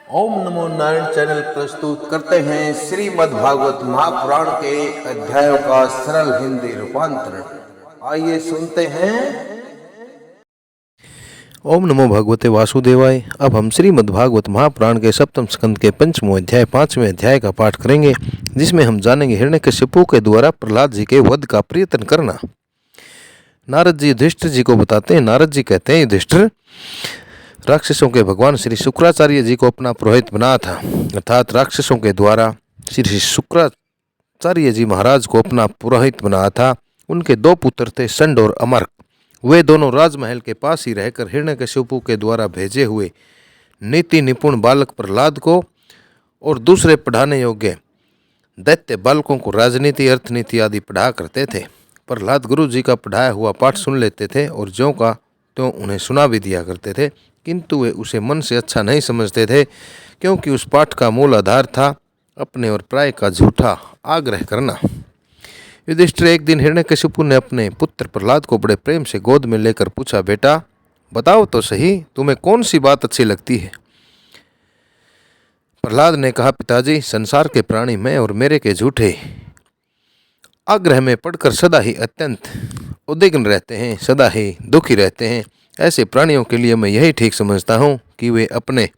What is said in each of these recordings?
ओम नमो Narayan channel प्रस्तुत करते हैं श्रीमद् भागवत महापुराण के अध्यायों का सरल हिंदी रूपांतरण। आइए सुनते हैं। ओम नमो भगवते वासुदेवाय। अब हम श्रीमद् भागवत महापुराण के सप्तम स्कंद के पंचमों अध्याय 5वें अध्याय का पाठ करेंगे, जिसमें हम जानेंगे हिरण्यकशिपु के द्वारा प्रहलाद जी के वध का प्रयत्न करना। नारद जी युधिष्ठिर जी को बताते हैं। नारद जी कहते हैं, युधिष्ठिर, राक्षसों के भगवान श्री शुक्राचार्य जी को अपना पुरोहित बना था, अर्थात राक्षसों के द्वारा श्री शुक्राचार्य जी महाराज को अपना पुरोहित बनाया था। उनके दो पुत्र थे, संड और अमर्क। वे दोनों राजमहल के पास ही रहकर हिरण्यकशिपु के द्वारा भेजे हुए नीति निपुण बालक प्रहलाद को और दूसरे पढ़ाने योग्य दैत्य बालकों को राजनीति, अर्थनीति आदि पढ़ा करते थे। प्रहलाद गुरु जी का पढ़ाया हुआ पाठ सुन लेते थे और ज्यों का त्यों उन्हें सुना भी दिया करते थे, किंतु वे उसे मन से अच्छा नहीं समझते थे, क्योंकि उस पाठ का मूल आधार था अपने और प्राय का झूठा आग्रह करना। युधिष्ठिर, एक दिन हिरण्यकशिपु ने अपने पुत्र प्रहलाद को बड़े प्रेम से गोद में लेकर पूछा, बेटा बताओ तो सही, तुम्हें कौन सी बात अच्छी लगती है? प्रहलाद ने कहा, पिताजी, संसार के प्राणी मैं और मेरे के झूठे आग्रह में पड़कर सदा ही अत्यंत उद्विग्न रहते हैं, सदा ही दुखी रहते हैं। ऐसे प्राणियों के लिए मैं यही ठीक समझता हूँ कि वे अपने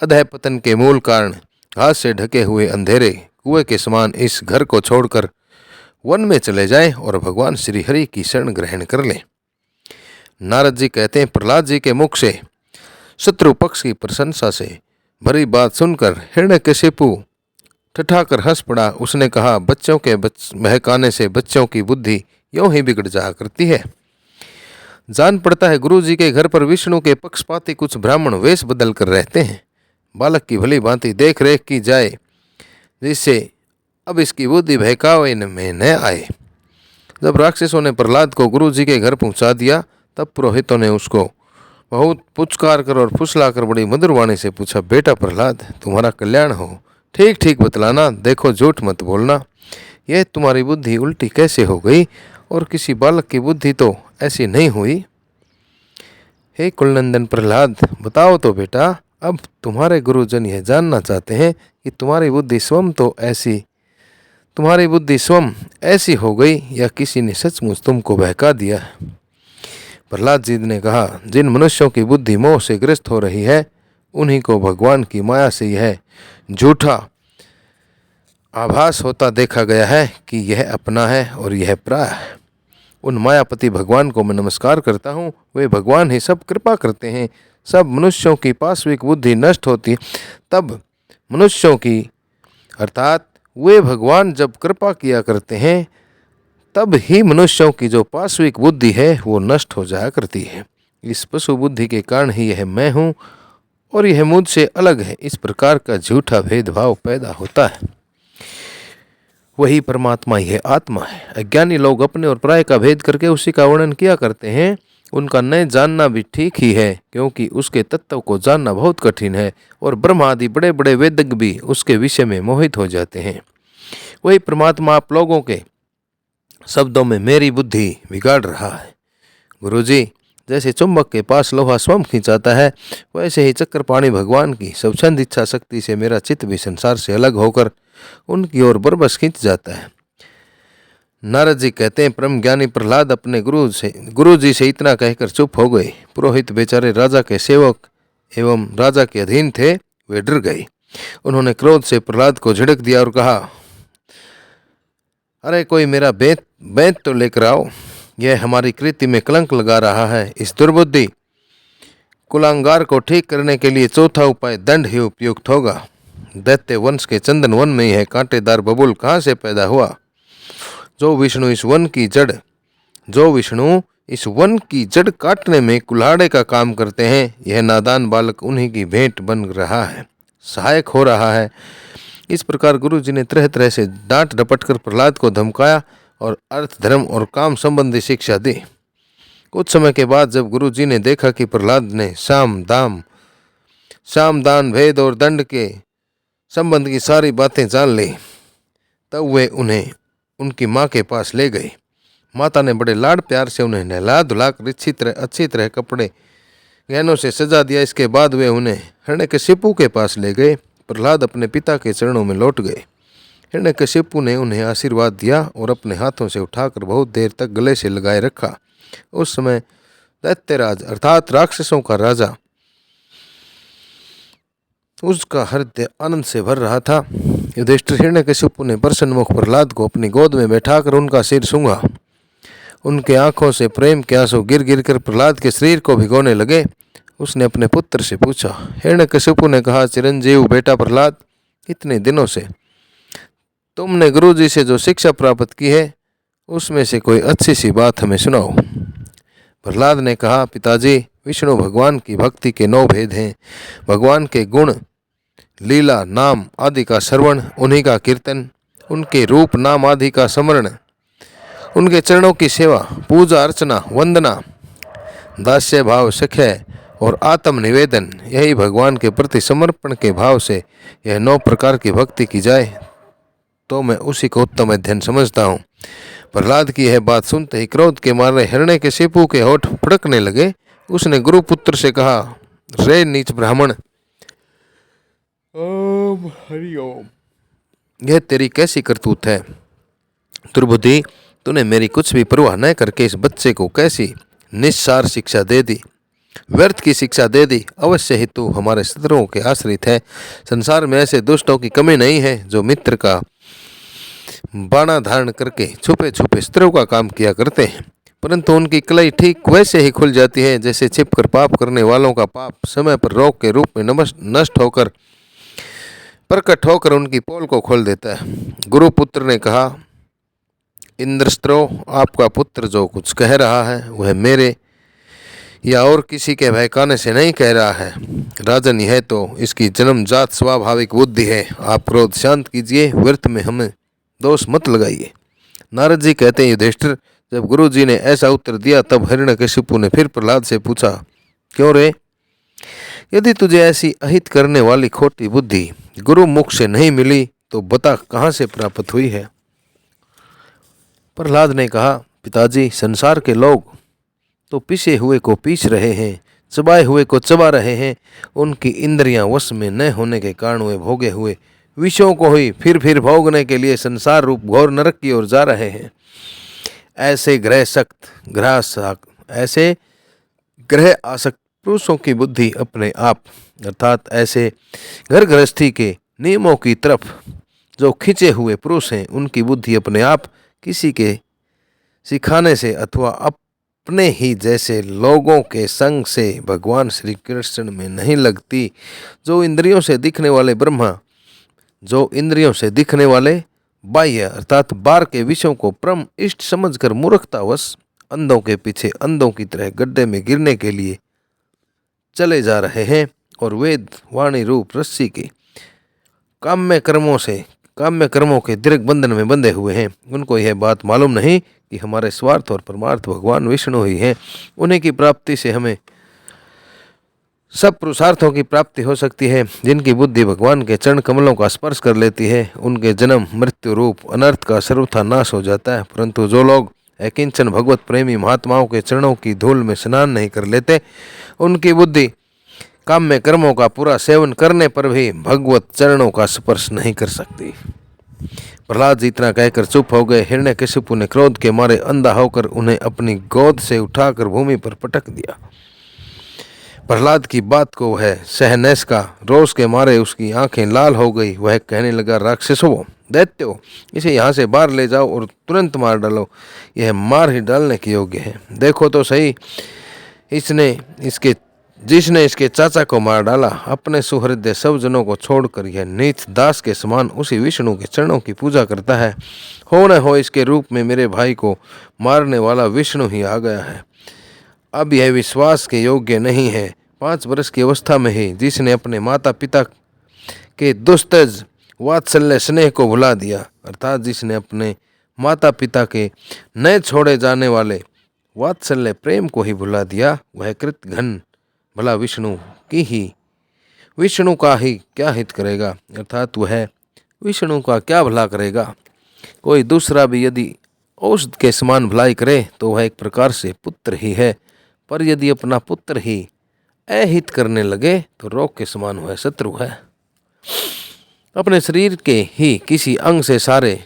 अधः पतन के मूल कारण घास से ढके हुए अंधेरे कुएं के समान इस घर को छोड़कर वन में चले जाएं और भगवान श्री हरि की शरण ग्रहण कर लें। नारद जी कहते हैं, प्रहलाद जी के मुख से शत्रु पक्ष की प्रशंसा से भरी बात सुनकर हिरण्यकशिपु ठठाकर हंस पड़ा। उसने कहा, बच्चों के बहकाने से बच्चों की बुद्धि यूं ही बिगड़ जाया करती है। जान पड़ता है गुरु जी के घर पर विष्णु के पक्षपाती कुछ ब्राह्मण वेश बदल कर रहते हैं। बालक की भली भांति देख रेख की जाए, जिससे अब इसकी बुद्धि बहकावे में न आए। जब राक्षसों ने प्रहलाद को गुरु जी के घर पहुंचा दिया, तब पुरोहितों ने उसको बहुत पुचकार कर और फुसलाकर बड़ी मधुर वाणी से पूछा, बेटा प्रहलाद, तुम्हारा कल्याण हो, ठीक ठीक बतलाना, देखो झूठ मत बोलना। यह तुम्हारी बुद्धि उल्टी कैसे हो गई, और किसी बालक की बुद्धि तो ऐसी नहीं हुई। हे कुलनंदन प्रहलाद, बताओ तो बेटा, अब तुम्हारे गुरुजन यह जानना चाहते हैं कि तुम्हारी बुद्धि स्वयं ऐसी हो गई या किसी ने सचमुच तुमको बहका दिया है। प्रहलाद जी ने कहा, जिन मनुष्यों की बुद्धि मोह से ग्रस्त हो रही है, उन्हीं को भगवान की माया से यह झूठा आभास होता देखा गया है कि यह अपना है और यह पराया है। उन मायापति भगवान को मैं नमस्कार करता हूँ। वे भगवान ही सब कृपा करते हैं। सब मनुष्यों की पाश्विक बुद्धि नष्ट होती तब मनुष्यों की, अर्थात वे भगवान जब कृपा किया करते हैं, तब ही मनुष्यों की जो पाश्विक बुद्धि है वो नष्ट हो जाया करती है। इस पशु बुद्धि के कारण ही यह मैं हूँ और यह मुझसे अलग है, इस प्रकार का झूठा भेदभाव पैदा होता है। वही परमात्मा यह आत्मा है। अज्ञानी लोग अपने और पराये का भेद करके उसी का वर्णन किया करते हैं। उनका न जानना भी ठीक ही है, क्योंकि उसके तत्व को जानना बहुत कठिन है और ब्रह्म आदि बड़े बड़े वेदज्ञ भी उसके विषय में मोहित हो जाते हैं। वही परमात्मा आप लोगों के शब्दों में मेरी बुद्धि बिगाड़ रहा है। गुरुजी, जैसे चुंबक के पास लोहा स्वयं खींचाता है, वैसे ही चक्रपाणी भगवान की स्वच्छंद इच्छा शक्ति से मेरा चित्त भी संसार से अलग होकर उनकी ओर बरबस खींच जाता है। नारद जी कहते हैं, परम ज्ञानी प्रहलाद अपने गुरु जी से इतना कहकर चुप हो गए। पुरोहित बेचारे राजा के सेवक एवं राजा के अधीन थे, वे डर गए। उन्होंने क्रोध से प्रहलाद को झिड़क दिया और कहा, अरे कोई मेरा बेंत तो लेकर आओ, यह हमारी कृति में कलंक लगा रहा है। इस दुर्बुद्धि कुलांगार को ठीक करने के लिए चौथा उपाय दंड ही उपयुक्त होगा। दैत्य वंश के चंदन वन में यह कांटेदार बबूल कहाँ से पैदा हुआ? जो विष्णु इस वन की जड़ काटने में कुल्हाड़े का काम करते हैं, यह नादान बालक उन्हीं की भेंट बन रहा है, सहायक हो रहा है। इस प्रकार गुरु जी ने तरह तरह से डांट डपट कर प्रहलाद को धमकाया और अर्थ, धर्म और काम संबंधी शिक्षा दी। कुछ समय के बाद जब गुरु जी ने देखा कि प्रहलाद ने साम दान, भेद और दंड के संबंध की सारी बातें जान ली, तब वे उन्हें उनकी माँ के पास ले गए। माता ने बड़े लाड प्यार से उन्हें नहला धुलाकर अच्छी तरह कपड़े गहनों से सजा दिया। इसके बाद वे उन्हें हिरण्यकशिपु के पास ले गए। प्रहलाद अपने पिता के चरणों में लौट गए। हिरण्यकशिपु ने उन्हें आशीर्वाद दिया और अपने हाथों से उठाकर बहुत देर तक गले से लगाए रखा। उस समय दैत्यराज अर्थात राक्षसों का राजा, उसका हृदय आनंद से भर रहा था। युधिष्ठिर हिरण्यकशिपु ने प्रसन्न मुख प्रहलाद को अपनी गोद में बैठाकर उनका सिर सूंघा। उनके आंखों से प्रेम के आंसू गिर गिर कर प्रहलाद के शरीर को भिगोने लगे। उसने अपने पुत्र से पूछा। हिरण्यकशिपु ने कहा, चिरंजीव बेटा प्रहलाद, इतने दिनों से तुमने गुरुजी से जो शिक्षा प्राप्त की है उसमें से कोई अच्छी सी बात हमें सुनाओ। प्रहलाद ने कहा, पिताजी, विष्णु भगवान की भक्ति के 9 भेद हैं। भगवान के गुण, लीला, नाम आदि का श्रवण, उन्हीं का कीर्तन, उनके रूप नाम आदि का स्मरण, उनके चरणों की सेवा, पूजा अर्चना, वंदना, दास्य भाव, सख्य और आत्म निवेदन, यही भगवान के प्रति समर्पण के भाव से यह 9 प्रकार की भक्ति की जाए तो मैं उसी को उत्तम अध्ययन समझता हूँ। प्रहलाद की यह बात सुनते ही क्रोध के मारे हिरण्यकशिपु के होठ फड़कने लगे। उसने गुरुपुत्र से कहा, रे नीच ब्राह्मण, ओम हरि ओम, यह तेरी कैसी करतूत है? दुर्बुद्धि, तूने मेरी कुछ भी परवाह न करके इस बच्चे को कैसी निस्सार शिक्षा दे दी, व्यर्थ की शिक्षा दे दी। अवश्य ही तू हमारे शत्रुओं के आश्रित है। संसार में ऐसे दुष्टों की कमी नहीं है जो मित्र का बाणा धारण करके छुपे छुपे शत्रु का काम किया करते हैं, परंतु उनकी कलाई ठीक वैसे ही खुल जाती है जैसे छिपकर पाप करने वालों का पाप समय पर रोग के रूप में नष्ट होकर प्रकट होकर उनकी पोल को खोल देता है। गुरुपुत्र ने कहा, इंद्रस्त्रो, आपका पुत्र जो कुछ कह रहा है वह मेरे या और किसी के बहकाने से नहीं कह रहा है। राजन, यह तो इसकी जन्मजात स्वाभाविक बुद्धि है। आप क्रोध शांत कीजिए, व्यर्थ में हमें दोष मत लगाइए। नारद जी कहते हैं, युधिष्ठिर, जब गुरु जी ने ऐसा उत्तर दिया तब हिरण्यकशिपु ने फिर प्रहलाद से पूछा, क्यों रे? यदि तुझे ऐसी अहित करने वाली खोटी बुद्धि गुरु मुख से नहीं मिली तो बता कहाँ से प्राप्त हुई है? प्रहलाद ने कहा, पिताजी, संसार के लोग तो पिसे हुए को पीस रहे हैं, चबाए हुए को चबा रहे हैं। उनकी इंद्रियां वश में न होने के कारण वे भोगे हुए विषयों को ही फिर भोगने के लिए संसार रूप घोर नरक की ओर जा रहे हैं। ऐसे ग्रह आसक्त पुरुषों की बुद्धि अपने आप अर्थात ऐसे घर गृहस्थी के नियमों की तरफ जो खिंचे हुए पुरुष हैं, उनकी बुद्धि अपने आप किसी के सिखाने से अथवा अपने ही जैसे लोगों के संग से भगवान श्री कृष्ण में नहीं लगती। जो इंद्रियों से दिखने वाले ब्रह्मा, जो इंद्रियों से दिखने वाले बाह्य अर्थात बाहर के विषयों को परम इष्ट समझकर मूर्खतावश अंधों के पीछे अंधों की तरह गड्ढे में गिरने के लिए चले जा रहे हैं और वेद वाणी रूप रस्सी के काम्य कर्मों के दीर्घ बंधन में बंधे हुए हैं। उनको यह बात मालूम नहीं कि हमारे स्वार्थ और परमार्थ भगवान विष्णु ही हैं। उन्हीं की प्राप्ति से हमें सब पुरुषार्थों की प्राप्ति हो सकती है। जिनकी बुद्धि भगवान के चरण कमलों का स्पर्श कर लेती है, उनके जन्म मृत्यु रूप अनर्थ का सर्वथा नाश हो जाता है। परंतु जो लोग अकिंचन भगवत प्रेमी महात्माओं के चरणों की धूल में स्नान नहीं कर लेते, उनकी बुद्धि काम्य कर्मों का पूरा सेवन करने पर भी भगवत चरणों का स्पर्श नहीं कर सकती। प्रहलाद जी इतना कहकर चुप हो गए। हिरण्यकशिपु ने क्रोध के मारे अंधा होकर उन्हें अपनी गोद से उठाकर भूमि पर पटक दिया। प्रहलाद की बात को वह सह न सका। रोष के मारे उसकी आंखें लाल हो गई। वह कहने लगा, राक्षसों, दैत्यो, इसे यहाँ से बाहर ले जाओ और तुरंत मार डालो। यह मार ही डालने के योग्य है। देखो तो सही, जिसने इसके चाचा को मार डाला, अपने सुहृदय सब जनों को छोड़कर यह नीच दास के समान उसी विष्णु के चरणों की पूजा करता है। हो न हो इसके रूप में मेरे भाई को मारने वाला विष्णु ही आ गया है। अब यह विश्वास के योग्य नहीं है। 5 वर्ष की अवस्था में ही जिसने अपने माता पिता के दुस्तज वात्सल्य स्नेह को भुला दिया, अर्थात जिसने अपने माता पिता के न छोड़े जाने वाले वात्सल्य प्रेम को ही भुला दिया, वह कृतघ्न भला विष्णु का ही क्या हित करेगा, अर्थात वह विष्णु का क्या भला करेगा। कोई दूसरा भी यदि औषध के समान भलाई करे तो वह एक प्रकार से पुत्र ही है, पर यदि अपना पुत्र ही अहित करने लगे तो रोग के समान वह शत्रु है। अपने शरीर के ही किसी अंग से सारे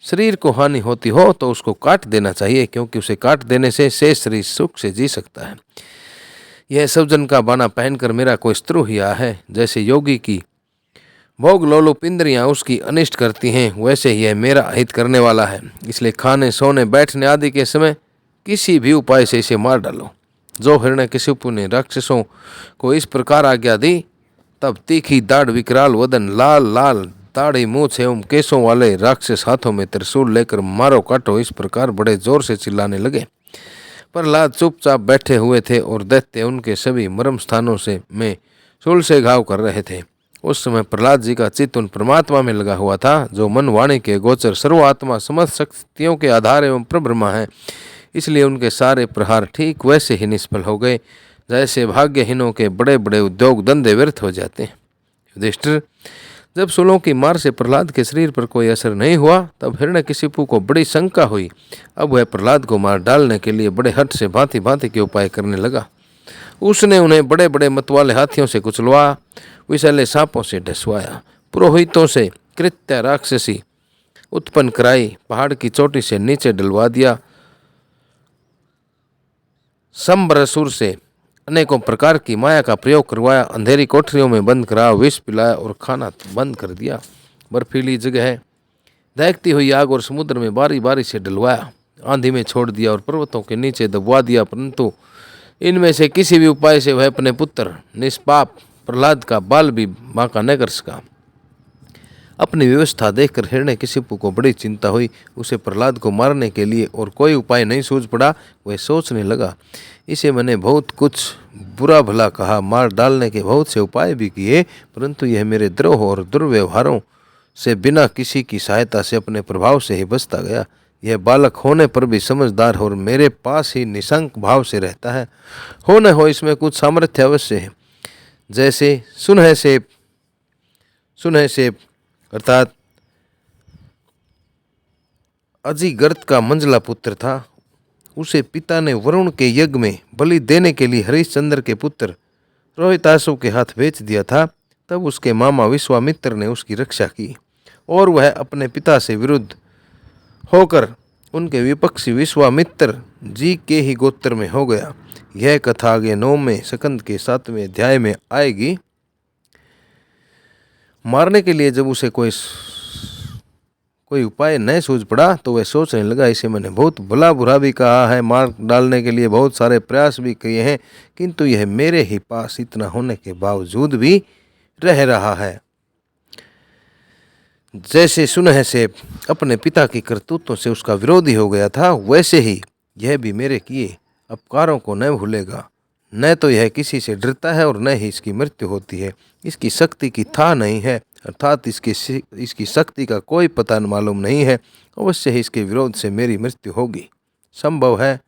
शरीर को हानि होती हो तो उसको काट देना चाहिए, क्योंकि उसे काट देने से शेष शरीर सुख से जी सकता है। यह सज्जन का बाना पहनकर मेरा कोई शत्रु ही आया है। जैसे योगी की भोग लोलुप इंद्रियां उसकी अनिष्ट करती हैं, वैसे ही यह मेरा हित करने वाला है। इसलिए खाने, सोने, बैठने आदि के समय किसी भी उपाय से इसे मार डालो। जो हिरण्यकशिपु ने राक्षसों को इस प्रकार आज्ञा दी, तब तीखी दाढ़, विकराल वदन, लाल लाल दाढ़ी, मूछ एवं केसों वाले राक्षस हाथों में त्रिशूल लेकर मारो काटो इस प्रकार बड़े जोर से चिल्लाने लगे। प्रहलाद चुपचाप बैठे हुए थे और दैत्य उनके सभी मर्म स्थानों से में शूल से घाव कर रहे थे। उस समय प्रहलाद जी का चित्त उन परमात्मा में लगा हुआ था, जो मन वाणी के गोचर सर्वात्मा समस्त शक्तियों के आधार एवं प्रब्रह्मा है। इसलिए उनके सारे प्रहार ठीक वैसे ही निष्फल हो गए, जैसे भाग्यहीनों के बड़े बड़े उद्योग धंधे व्यर्थ हो जाते हैं। युधिष्ठिर, जब शूलों की मार से प्रहलाद के शरीर पर कोई असर नहीं हुआ, तब हिरण्यकशिपु को बड़ी शंका हुई। अब वह प्रहलाद को मार डालने के लिए बड़े हट से भांति भांति के उपाय करने लगा। उसने उन्हें बड़े बड़े मतवाले हाथियों से कुचलवा, विषैले सांपों से ढसवाया, पुरोहितों से कृत्य राक्षसी उत्पन्न कराई, पहाड़ की चोटी से नीचे डलवा दिया, संबरसुर से अनेकों प्रकार की माया का प्रयोग करवाया, अंधेरी कोठरियों में बंद करा, विष पिलाया और खाना बंद कर दिया। बर्फीली जगह दहकती हुई आग और समुद्र में बारी बारी से डलवाया, आंधी में छोड़ दिया और पर्वतों के नीचे दबवा दिया, परंतु इनमें से किसी भी उपाय से वह अपने पुत्र निष्पाप प्रहलाद का बाल भी बांका न कर सका। अपनी व्यवस्था देखकर हिरण्यकशिपु को बड़ी चिंता हुई। उसे प्रहलाद को मारने के लिए और कोई उपाय नहीं सूझ पड़ा। वह सोचने लगा, इसे मैंने बहुत कुछ बुरा भला कहा, मार डालने के बहुत से उपाय भी किए, परंतु यह मेरे द्रोह और दुर्व्यवहारों से बिना किसी की सहायता से अपने प्रभाव से ही बचता गया। यह बालक होने पर भी समझदार और मेरे पास ही निशंक भाव से रहता है। हो न हो इसमें कुछ सामर्थ्य अवश्य है। जैसे सुनह सेप अर्थात अजिगर्त का मंजला पुत्र था। उसे पिता ने वरुण के यज्ञ में बलि देने के लिए हरिश्चंद्र के पुत्र रोहितासु के हाथ बेच दिया था। तब उसके मामा विश्वामित्र ने उसकी रक्षा की और वह अपने पिता से विरुद्ध होकर उनके विपक्षी विश्वामित्र जी के ही गोत्र में हो गया। यह कथा आगे 9वें स्कंद के 7वें अध्याय में आएगी। मारने के लिए जब उसे कोई उपाय न सूझ पड़ा तो वह सोचने लगा, इसे मैंने बहुत भला बुरा भी कहा है, मार डालने के लिए बहुत सारे प्रयास भी किए हैं, किंतु यह मेरे ही पास इतना होने के बावजूद भी रह रहा है। जैसे सुनह से अपने पिता की करतूतों से उसका विरोधी हो गया था, वैसे ही यह भी मेरे किए अपकारों को न भूलेगा। न तो यह किसी से डरता है और न ही इसकी मृत्यु होती है। इसकी शक्ति की था नहीं है, अर्थात इसकी शक्ति का कोई पता मालूम नहीं है। अवश्य ही इसके विरोध से मेरी मृत्यु होगी, संभव है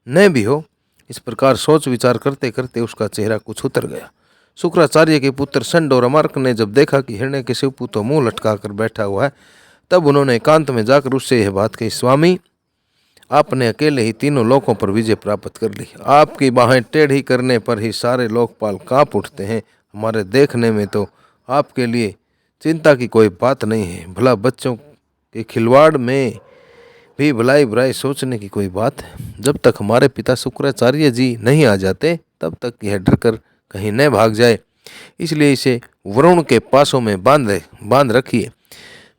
न भी हो। इस प्रकार सोच विचार करते करते उसका चेहरा कुछ उतर गया। शुक्राचार्य के पुत्र संड और अमार्क ने जब देखा कि हिरण्यकशिपु तो मुंह लटका कर बैठा हुआ है, तब उन्होंने एकांत में जाकर उससे यह बात कही, स्वामी, आपने अकेले ही तीनों लोकों पर विजय प्राप्त कर ली। आपकी बाहें टेढ़ी करने पर ही सारे लोकपाल कांप उठते हैं। हमारे देखने में तो आपके लिए चिंता की कोई बात नहीं है। भला बच्चों के खिलवाड़ में भी भलाई बुराई सोचने की कोई बात है। जब तक हमारे पिता शुक्राचार्य जी नहीं आ जाते तब तक यह डरकर कहीं न भाग जाए, इसलिए इसे वरुण के पासों में बांध रखिए।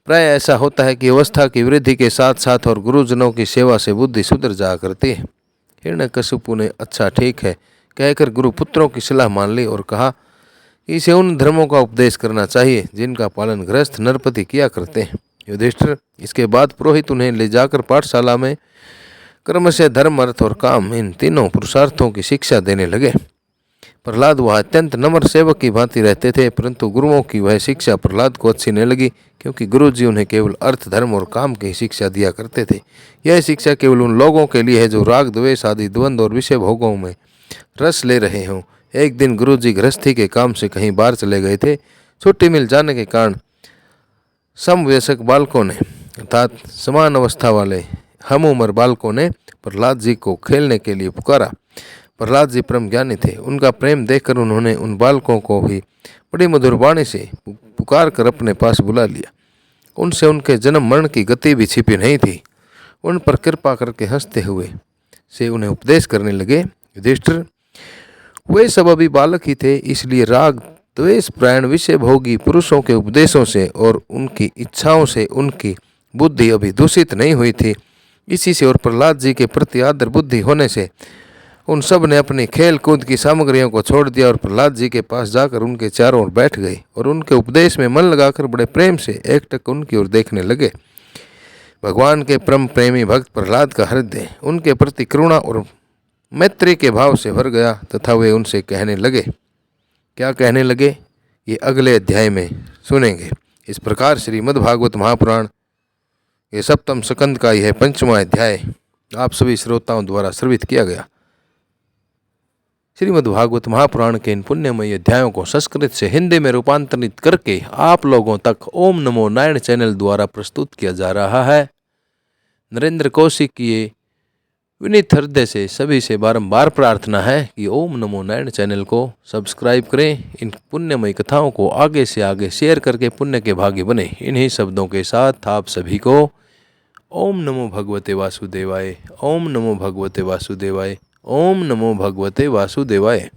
प्राय ऐसा होता है कि अवस्था की वृद्धि के साथ साथ और गुरुजनों की सेवा से बुद्धि सुधर जा करती है। हिरण्यकशिपु ने अच्छा ठीक है कहकर गुरुपुत्रों की सलाह मान ली और कहा कि इसे उन धर्मों का उपदेश करना चाहिए जिनका पालन गृहस्थ नरपति किया करते हैं। युधिष्ठिर, इसके बाद पुरोहित उन्हें ले जाकर पाठशाला में क्रमशः धर्म, अर्थ और काम, इन तीनों पुरुषार्थों की शिक्षा देने लगे। प्रहलाद वह अत्यंत नम्र सेवक की भांति रहते थे, परंतु गुरुओं की वह शिक्षा प्रहलाद को अच्छी नहीं लगी, क्योंकि गुरुजी उन्हें केवल अर्थ, धर्म और काम की शिक्षा दिया करते थे। यह शिक्षा केवल उन लोगों के लिए है जो राग, द्वेष आदि द्वंद्व और विषय भोगों में रस ले रहे हों। एक दिन गुरुजी गृहस्थी के काम से कहीं बाहर चले गए थे। छुट्टी मिल जाने के कारण समवयस्क बालकों ने, अर्थात समान अवस्था वाले हम उम्र बालकों ने प्रहलाद जी को खेलने के लिए पुकारा। प्रहलाद जी परम ज्ञानी थे। उनका प्रेम देखकर उन्होंने उन बालकों को भी बड़ी मधुर वाणी से पुकार कर अपने पास बुला लिया। उनसे उनके जन्म मरण की गति भी छिपी नहीं थी। उन पर कृपा करके हंसते हुए से उन्हें उपदेश करने लगे। युधिष्ठिर, वे सब अभी बालक ही थे, इसलिए राग द्वेष प्राण विषय भोगी पुरुषों के उपदेशों से और उनकी इच्छाओं से उनकी बुद्धि अभी दूषित नहीं हुई थी। इसी से और प्रहलाद जी के प्रति आदर बुद्धि होने से उन सब ने अपनी खेल कूद की सामग्रियों को छोड़ दिया और प्रहलाद जी के पास जाकर उनके चारों ओर बैठ गए और उनके उपदेश में मन लगाकर बड़े प्रेम से एकटक उनकी ओर देखने लगे। भगवान के परम प्रेमी भक्त प्रहलाद का हृदय उनके प्रति करुणा और मैत्री के भाव से भर गया तथा वे उनसे कहने लगे। क्या कहने लगे, ये अगले अध्याय में सुनेंगे। इस प्रकार श्रीमद्भागवत महापुराण के सप्तम स्कंद का यह 5वां अध्याय आप सभी श्रोताओं द्वारा श्रवित किया गया। श्रीमद्भागवत महापुराण के इन पुण्यमयी अध्यायों को संस्कृत से हिंदी में रूपांतरित करके आप लोगों तक ओम नमो नारायण चैनल द्वारा प्रस्तुत किया जा रहा है। नरेंद्र कौशिक की ये विनीत हृदय से सभी से बारंबार प्रार्थना है कि ओम नमो नारायण चैनल को सब्सक्राइब करें। इन पुण्यमयी कथाओं को आगे से आगे शेयर करके पुण्य के भागी बने। इन्हीं शब्दों के साथ आप सभी को ओम नमो भगवते वासुदेवाय, ओम नमो भगवते वासुदेवाय, ओम नमो भगवते वासुदेवाय।